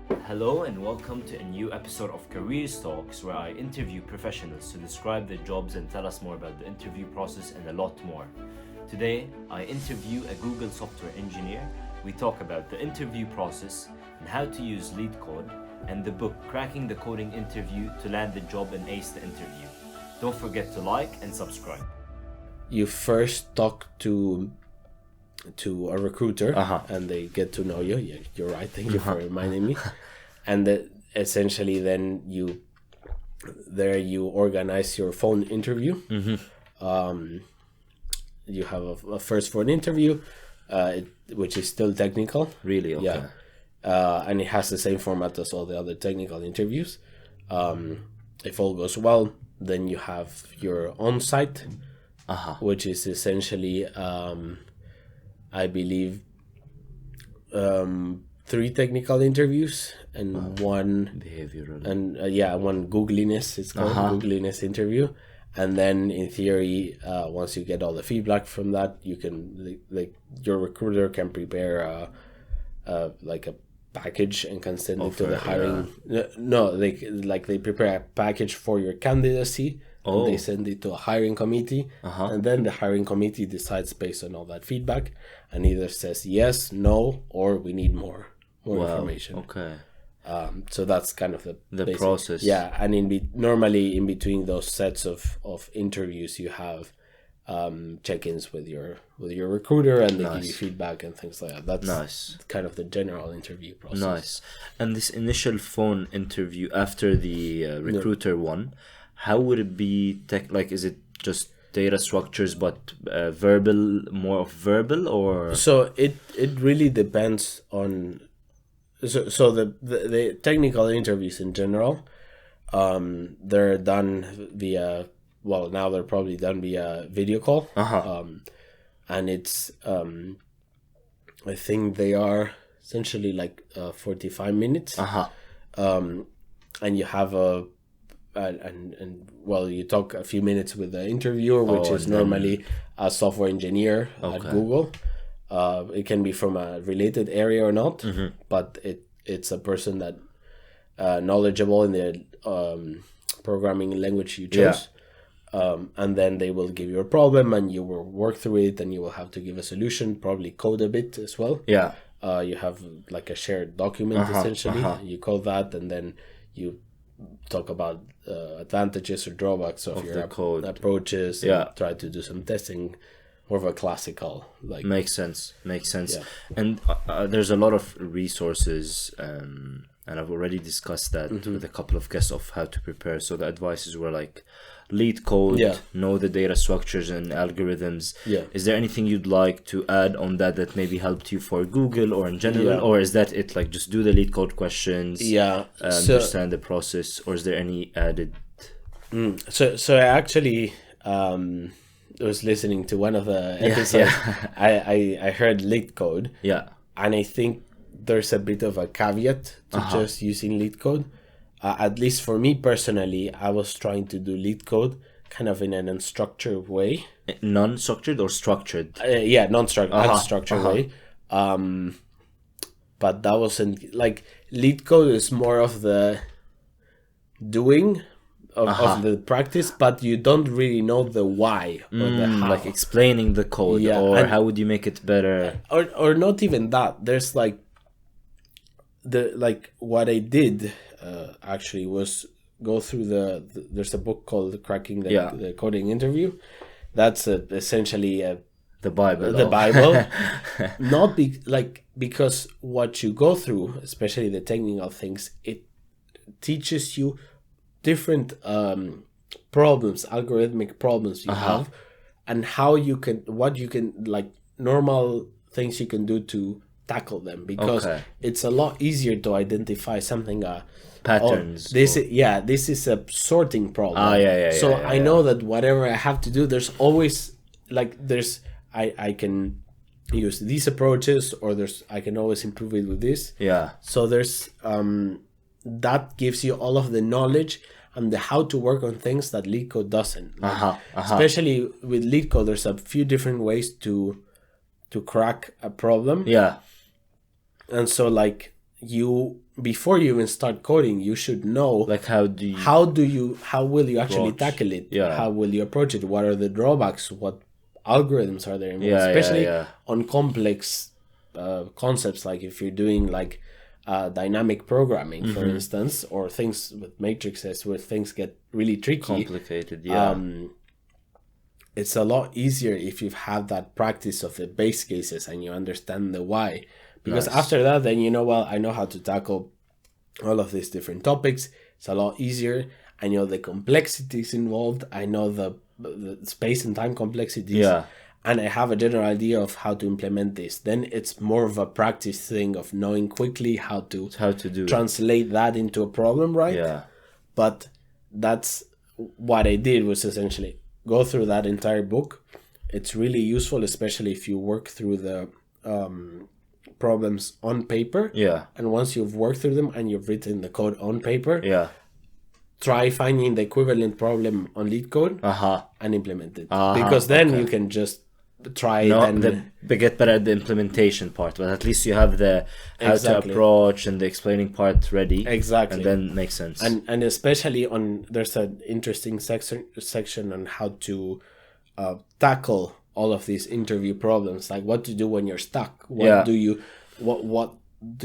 Hello and welcome to a new episode of Careers Talks, where I interview professionals to describe their jobs and tell us more about the interview process and a lot more. Today, I interview a Google software engineer. We talk about the interview process and how to use LeetCode, and the book Cracking the Coding Interview to land the job and ace the interview. Don't forget to like and subscribe. You first talk to a recruiter and they get to know you. Yeah, you're right. Thank you for reminding me. And essentially then you organize your phone interview. You have a first phone interview, which is still technical. Really? Okay. Yeah. And it has the same format as all the other technical interviews. If all goes well, then you have your on-site, which is essentially, I believe, 3 technical interviews and one behavioral and one googliness. It's called googliness interview. And then in theory, once you get all the feedback from that, you can your recruiter can prepare a package and can send it to the hiring. No, they prepare a package for your candidacy. And they send it to a hiring committee, and then the hiring committee decides based on all that feedback, and either says yes, no, or we need more information. Okay. So that's kind of the basic process. Yeah, and normally in between those sets of interviews, you have check-ins with your recruiter, and they give you feedback and things like that. That's kind of the general interview process. Nice. And this initial phone interview after the recruiter one, how would it be? Is it just data structures, but more of verbal, or? So it really depends on. So the technical interviews in general, they're done via. Well, now they're probably done via video call. And it's I think they are essentially 45 minutes. And you have you talk a few minutes with the interviewer, which is normally a software engineer at Google. It can be from a related area or not, but it's a person that knowledgeable in the programming language you chose. And then they will give you a problem, and you will work through it, and you will have to give a solution, probably code a bit as well. Yeah. You have a shared document essentially. You code that, and then you talk about advantages or drawbacks of your code approaches, and try to do some testing, more of a classical makes sense. Yeah. And there's a lot of resources, and I've already discussed that with a couple of guests of how to prepare. So the advices were LeetCode, know the data structures and algorithms. Is there anything you'd like to add on that maybe helped you for Google or in general, or is that it? Just do the LeetCode questions, understand the process, or is there any added? So I actually was listening to one of the episodes. I heard LeetCode, and I think there's a bit of a caveat to just using LeetCode. At least for me personally, I was trying to do LeetCode kind of in an unstructured way. Non-structured or structured? Unstructured way. But that wasn't LeetCode is more of the doing of the practice, but you don't really know the why or the how. Explaining the code, or how would you make it better? Or not even that. There's what I did actually was go through there's a book called Cracking the Coding Interview. That's essentially the Bible. Not because what you go through, especially the technical things, it teaches you different problems, algorithmic problems you have, and what you can normal things you can do to tackle them, because it's a lot easier to identify something patterns. This is a sorting problem. I know that whatever I have to do, there's always I can use these approaches, or I can always improve it with this. So there's that gives you all of the knowledge and the how to work on things that LeetCode doesn't. Especially with LeetCode, there's a few different ways to crack a problem. Yeah. And so you, before you even start coding, you should know like how will you actually tackle it? Yeah. How will you approach it? What are the drawbacks? What algorithms are there involved? Yeah, especially on complex concepts, like if you're doing like dynamic programming, for instance, or things with matrices where things get really tricky, complicated. It's a lot easier if you've had that practice of the base cases and you understand the why. Because after that, then you know, well, I know how to tackle all of these different topics. It's a lot easier. I know the complexities involved. I know the space and time complexities. Yeah. And I have a general idea of how to implement this. Then it's more of a practice thing of knowing quickly how to do translate that into a problem, right? Yeah. But that's what I did, was essentially go through that entire book. It's really useful, especially if you work through the problems on paper. Yeah. And once you've worked through them and you've written the code on paper, yeah, try finding the equivalent problem on LeetCode and implement it. Because then you can just try it and get better at the implementation part, but at least you have the how to approach and the explaining part ready. Exactly. And then makes sense. And especially there's an interesting section on how to tackle all of these interview problems, like what to do when you're stuck. What do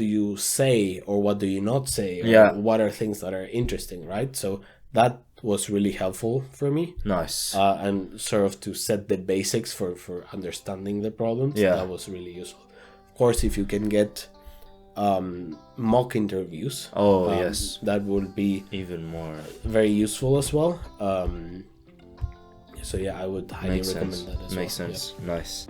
you say, or what do you not say, or what are things that are interesting, right? So that was really helpful for me. Nice. And sort of to set the basics for understanding the problems. That was really useful. Of course, if you can get mock interviews, yes, that would be even more very useful as well. So yeah, I would highly recommend that as well. Makes sense. Nice.